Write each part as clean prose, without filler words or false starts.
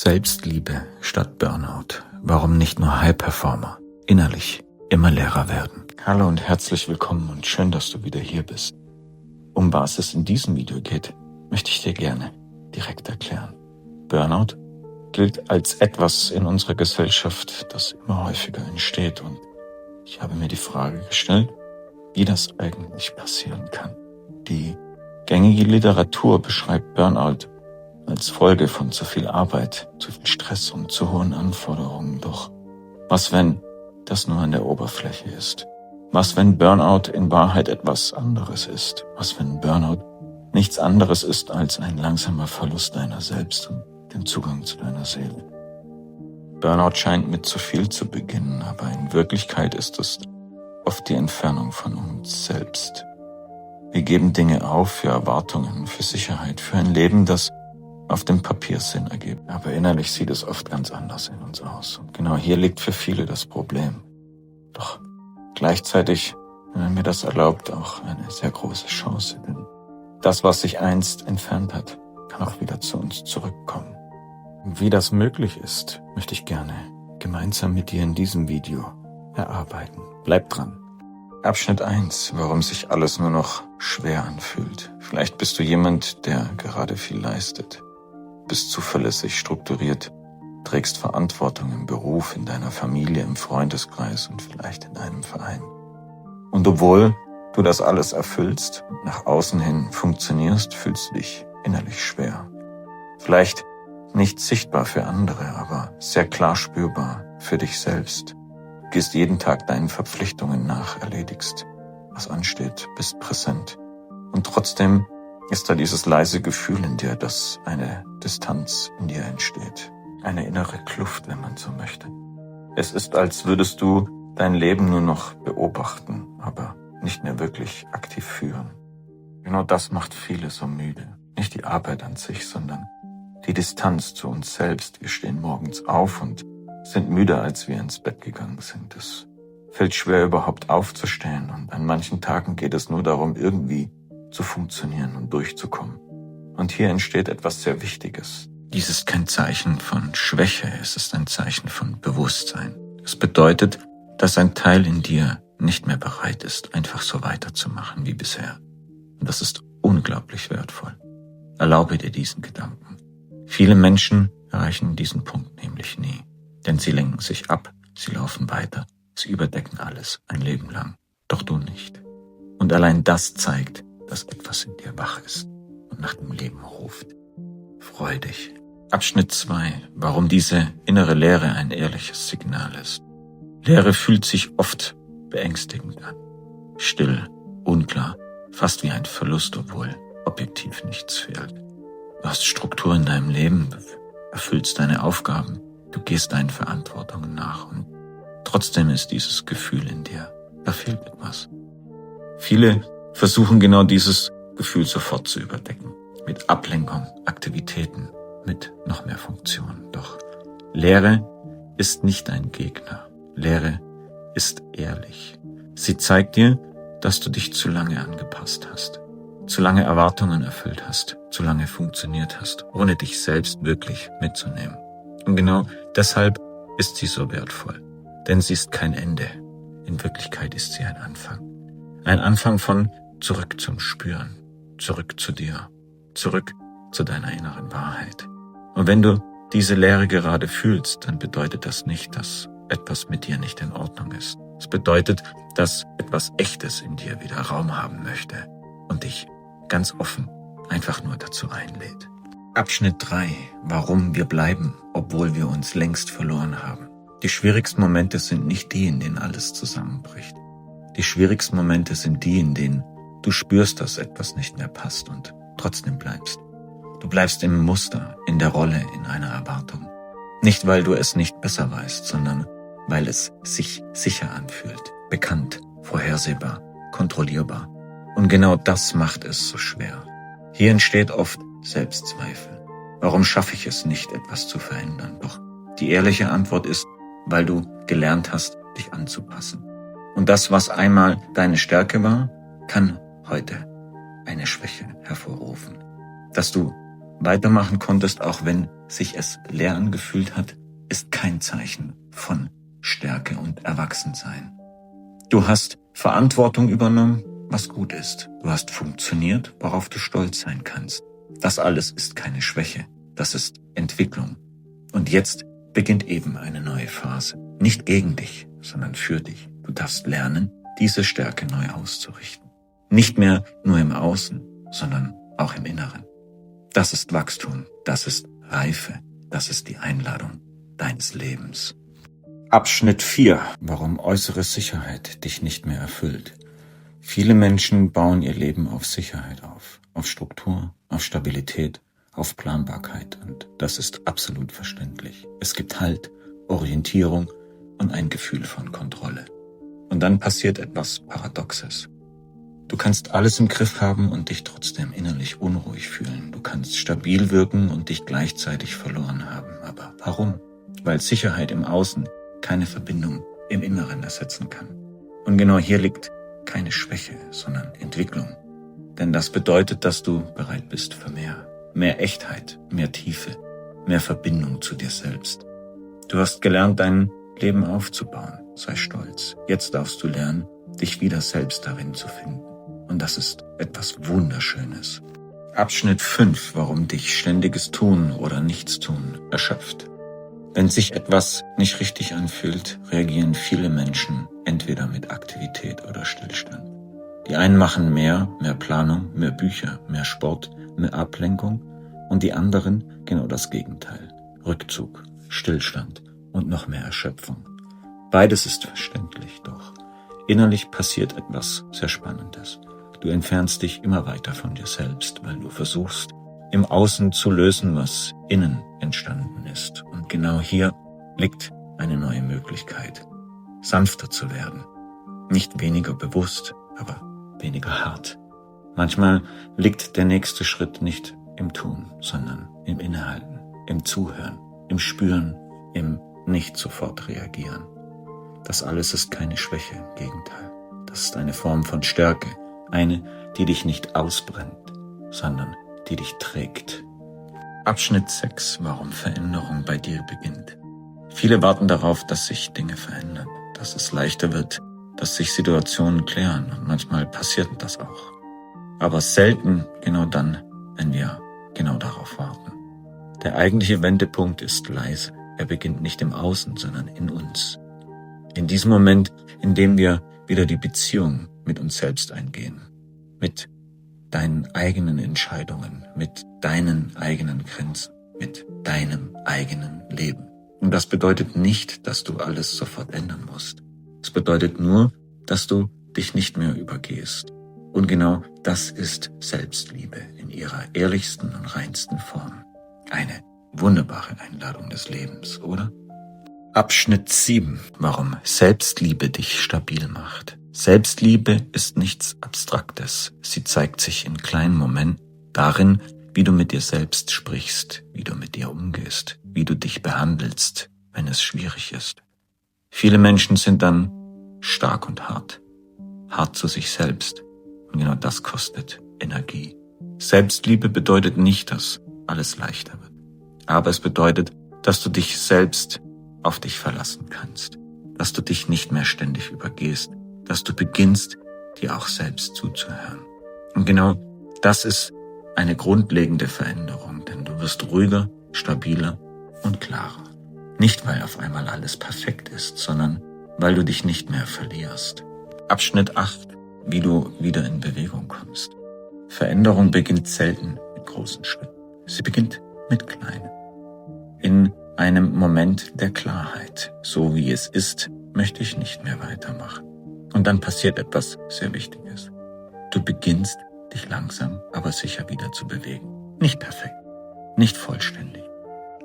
Selbstliebe statt Burnout. Warum nicht nur High-Performer innerlich immer leerer werden? Hallo und herzlich willkommen und schön, dass du wieder hier bist. Um was es in diesem Video geht, möchte ich dir gerne direkt erklären. Burnout gilt als etwas in unserer Gesellschaft, das immer häufiger entsteht, und ich habe mir die Frage gestellt, wie das eigentlich passieren kann. Die gängige Literatur beschreibt Burnout als Folge von zu viel Arbeit, zu viel Stress und zu hohen Anforderungen. Doch was, wenn das nur an der Oberfläche ist? Was, wenn Burnout in Wahrheit etwas anderes ist? Was, wenn Burnout nichts anderes ist als ein langsamer Verlust deiner selbst und den Zugang zu deiner Seele? Burnout scheint mit zu viel zu beginnen, aber in Wirklichkeit ist es oft die Entfernung von uns selbst. Wir geben Dinge auf für Erwartungen, für Sicherheit, für ein Leben, das auf dem Papier Sinn ergibt. Aber innerlich sieht es oft ganz anders in uns aus. Und genau hier liegt für viele das Problem. Doch gleichzeitig, wenn mir das erlaubt, auch eine sehr große Chance. Denn das, was sich einst entfernt hat, kann auch wieder zu uns zurückkommen. Und wie das möglich ist, möchte ich gerne gemeinsam mit dir in diesem Video erarbeiten. Bleib dran. Abschnitt 1. Warum sich alles nur noch schwer anfühlt. Vielleicht bist du jemand, der gerade viel leistet. Bist zuverlässig, strukturiert, trägst Verantwortung im Beruf, in deiner Familie, im Freundeskreis und vielleicht in einem Verein. Und obwohl du das alles erfüllst und nach außen hin funktionierst, fühlst du dich innerlich schwer. Vielleicht nicht sichtbar für andere, aber sehr klar spürbar für dich selbst. Du gehst jeden Tag deinen Verpflichtungen nach, erledigst, was ansteht, bist präsent. Und trotzdem ist da dieses leise Gefühl in dir, dass eine Distanz in dir entsteht. Eine innere Kluft, wenn man so möchte. Es ist, als würdest du dein Leben nur noch beobachten, aber nicht mehr wirklich aktiv führen. Genau das macht viele so müde. Nicht die Arbeit an sich, sondern die Distanz zu uns selbst. Wir stehen morgens auf und sind müder, als wir ins Bett gegangen sind. Es fällt schwer, überhaupt aufzustehen, und an manchen Tagen geht es nur darum, irgendwie zu funktionieren und durchzukommen. Und hier entsteht etwas sehr Wichtiges. Dies ist kein Zeichen von Schwäche, es ist ein Zeichen von Bewusstsein. Es bedeutet, dass ein Teil in dir nicht mehr bereit ist, einfach so weiterzumachen wie bisher. Und das ist unglaublich wertvoll. Erlaube dir diesen Gedanken. Viele Menschen erreichen diesen Punkt nämlich nie, denn sie lenken sich ab, sie laufen weiter, sie überdecken alles ein Leben lang, doch du nicht. Und allein das zeigt, dass etwas in dir wach ist und nach dem Leben ruft. Freu dich. Abschnitt 2. Warum diese innere Leere ein ehrliches Signal ist. Leere fühlt sich oft beängstigend an. Still, unklar, fast wie ein Verlust, obwohl objektiv nichts fehlt. Du hast Struktur in deinem Leben, du erfüllst deine Aufgaben, du gehst deinen Verantwortungen nach, und trotzdem ist dieses Gefühl in dir, da fehlt etwas. Viele versuchen genau dieses Gefühl sofort zu überdecken. Mit Ablenkung, Aktivitäten, mit noch mehr Funktionen. Doch Leere ist nicht ein Gegner. Leere ist ehrlich. Sie zeigt dir, dass du dich zu lange angepasst hast, zu lange Erwartungen erfüllt hast, zu lange funktioniert hast, ohne dich selbst wirklich mitzunehmen. Und genau deshalb ist sie so wertvoll. Denn sie ist kein Ende. In Wirklichkeit ist sie ein Anfang. Ein Anfang von zurück zum Spüren, zurück zu dir, zurück zu deiner inneren Wahrheit. Und wenn du diese Leere gerade fühlst, dann bedeutet das nicht, dass etwas mit dir nicht in Ordnung ist. Es bedeutet, dass etwas Echtes in dir wieder Raum haben möchte und dich ganz offen einfach nur dazu einlädt. Abschnitt 3. Warum wir bleiben, obwohl wir uns längst verloren haben. Die schwierigsten Momente sind nicht die, in denen alles zusammenbricht. Die schwierigsten Momente sind die, in denen du spürst, dass etwas nicht mehr passt und trotzdem bleibst. Du bleibst im Muster, in der Rolle, in einer Erwartung. Nicht, weil du es nicht besser weißt, sondern weil es sich sicher anfühlt, bekannt, vorhersehbar, kontrollierbar. Und genau das macht es so schwer. Hier entsteht oft Selbstzweifel. Warum schaffe ich es nicht, etwas zu verändern? Doch die ehrliche Antwort ist, weil du gelernt hast, dich anzupassen. Und das, was einmal deine Stärke war, kann heute eine Schwäche hervorrufen. Dass du weitermachen konntest, auch wenn sich es leer angefühlt hat, ist kein Zeichen von Stärke und Erwachsensein. Du hast Verantwortung übernommen, was gut ist. Du hast funktioniert, worauf du stolz sein kannst. Das alles ist keine Schwäche, das ist Entwicklung. Und jetzt beginnt eben eine neue Phase. Nicht gegen dich, sondern für dich. Du darfst lernen, diese Stärke neu auszurichten. Nicht mehr nur im Außen, sondern auch im Inneren. Das ist Wachstum, das ist Reife, das ist die Einladung deines Lebens. Abschnitt 4. Warum äußere Sicherheit dich nicht mehr erfüllt. Viele Menschen bauen ihr Leben auf Sicherheit auf Struktur, auf Stabilität, auf Planbarkeit, und das ist absolut verständlich. Es gibt Halt, Orientierung und ein Gefühl von Kontrolle. Und dann passiert etwas Paradoxes. Du kannst alles im Griff haben und dich trotzdem innerlich unruhig fühlen. Du kannst stabil wirken und dich gleichzeitig verloren haben. Aber warum? Weil Sicherheit im Außen keine Verbindung im Inneren ersetzen kann. Und genau hier liegt keine Schwäche, sondern Entwicklung. Denn das bedeutet, dass du bereit bist für mehr. Mehr Echtheit, mehr Tiefe, mehr Verbindung zu dir selbst. Du hast gelernt, dein Leben aufzubauen. Sei stolz. Jetzt darfst du lernen, dich wieder selbst darin zu finden. Und das ist etwas Wunderschönes. Abschnitt 5. Warum dich ständiges Tun oder Nichtstun erschöpft. Wenn sich etwas nicht richtig anfühlt, reagieren viele Menschen entweder mit Aktivität oder Stillstand. Die einen machen mehr Planung, mehr Bücher, mehr Sport, mehr Ablenkung, und die anderen genau das Gegenteil. Rückzug, Stillstand und noch mehr Erschöpfung. Beides ist verständlich, doch innerlich passiert etwas sehr Spannendes. Du entfernst dich immer weiter von dir selbst, weil du versuchst, im Außen zu lösen, was innen entstanden ist. Und genau hier liegt eine neue Möglichkeit, sanfter zu werden. Nicht weniger bewusst, aber weniger hart. Manchmal liegt der nächste Schritt nicht im Tun, sondern im Innehalten, im Zuhören, im Spüren, im nicht sofort reagieren. Das alles ist keine Schwäche, im Gegenteil. Das ist eine Form von Stärke, eine, die dich nicht ausbrennt, sondern die dich trägt. Abschnitt 6. Warum Veränderung bei dir beginnt. Viele warten darauf, dass sich Dinge verändern, dass es leichter wird, dass sich Situationen klären, und manchmal passiert das auch. Aber selten genau dann, wenn wir genau darauf warten. Der eigentliche Wendepunkt ist leise. Er beginnt nicht im Außen, sondern in uns. In diesem Moment, in dem wir wieder die Beziehung mit uns selbst eingehen, mit deinen eigenen Entscheidungen, mit deinen eigenen Grenzen, mit deinem eigenen Leben. Und das bedeutet nicht, dass du alles sofort ändern musst. Es bedeutet nur, dass du dich nicht mehr übergehst. Und genau das ist Selbstliebe in ihrer ehrlichsten und reinsten Form. Eine wunderbare Einladung des Lebens, oder? Abschnitt 7. Warum Selbstliebe dich stabil macht. Selbstliebe ist nichts Abstraktes. Sie zeigt sich in kleinen Momenten darin, wie du mit dir selbst sprichst, wie du mit dir umgehst, wie du dich behandelst, wenn es schwierig ist. Viele Menschen sind dann stark und hart zu sich selbst. Und genau das kostet Energie. Selbstliebe bedeutet nicht, dass alles leichter wird. Aber es bedeutet, dass du dich selbst auf dich verlassen kannst. Dass du dich nicht mehr ständig übergehst. Dass du beginnst, dir auch selbst zuzuhören. Und genau das ist eine grundlegende Veränderung, denn du wirst ruhiger, stabiler und klarer. Nicht, weil auf einmal alles perfekt ist, sondern weil du dich nicht mehr verlierst. Abschnitt 8. Wie du wieder in Bewegung kommst. Veränderung beginnt selten mit großen Schritten. Sie beginnt mit kleinen. In einem Moment der Klarheit. So wie es ist, möchte ich nicht mehr weitermachen. Und dann passiert etwas sehr Wichtiges. Du beginnst, dich langsam, aber sicher wieder zu bewegen. Nicht perfekt, nicht vollständig,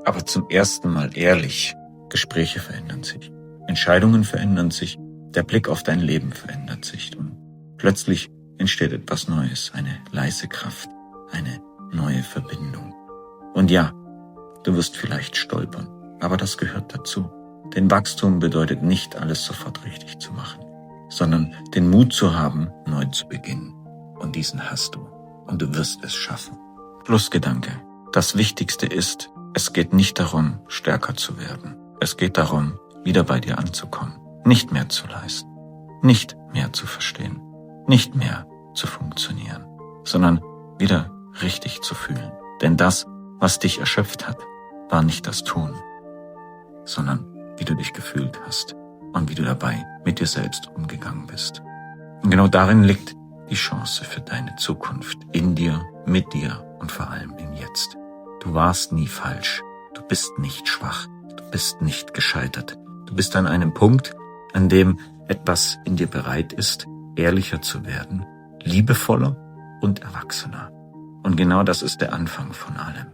aber zum ersten Mal ehrlich. Gespräche verändern sich, Entscheidungen verändern sich, der Blick auf dein Leben verändert sich und plötzlich entsteht etwas Neues, eine leise Kraft, eine neue Verbindung. Und ja, du wirst vielleicht stolpern, aber das gehört dazu. Denn Wachstum bedeutet nicht, alles sofort richtig zu machen, sondern den Mut zu haben, neu zu beginnen. Und diesen hast du. Und du wirst es schaffen. Schlussgedanke. das Wichtigste ist, es geht nicht darum, stärker zu werden. Es geht darum, wieder bei dir anzukommen, nicht mehr zu leisten, nicht mehr zu verstehen, nicht mehr zu funktionieren, sondern wieder richtig zu fühlen. Denn das, was dich erschöpft hat, war nicht das Tun, sondern wie du dich gefühlt hast und wie du dabei mit dir selbst umgegangen bist. Und genau darin liegt die Chance für deine Zukunft, in dir, mit dir und vor allem im Jetzt. Du warst nie falsch, du bist nicht schwach, du bist nicht gescheitert. Du bist an einem Punkt, an dem etwas in dir bereit ist, ehrlicher zu werden, liebevoller und erwachsener. Und genau das ist der Anfang von allem.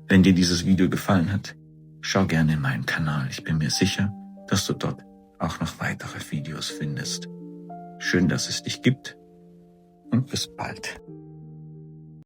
Wenn dir dieses Video gefallen hat, schau gerne in meinen Kanal. Ich bin mir sicher, dass du dort auch noch weitere Videos findest. Schön, dass es dich gibt und bis bald.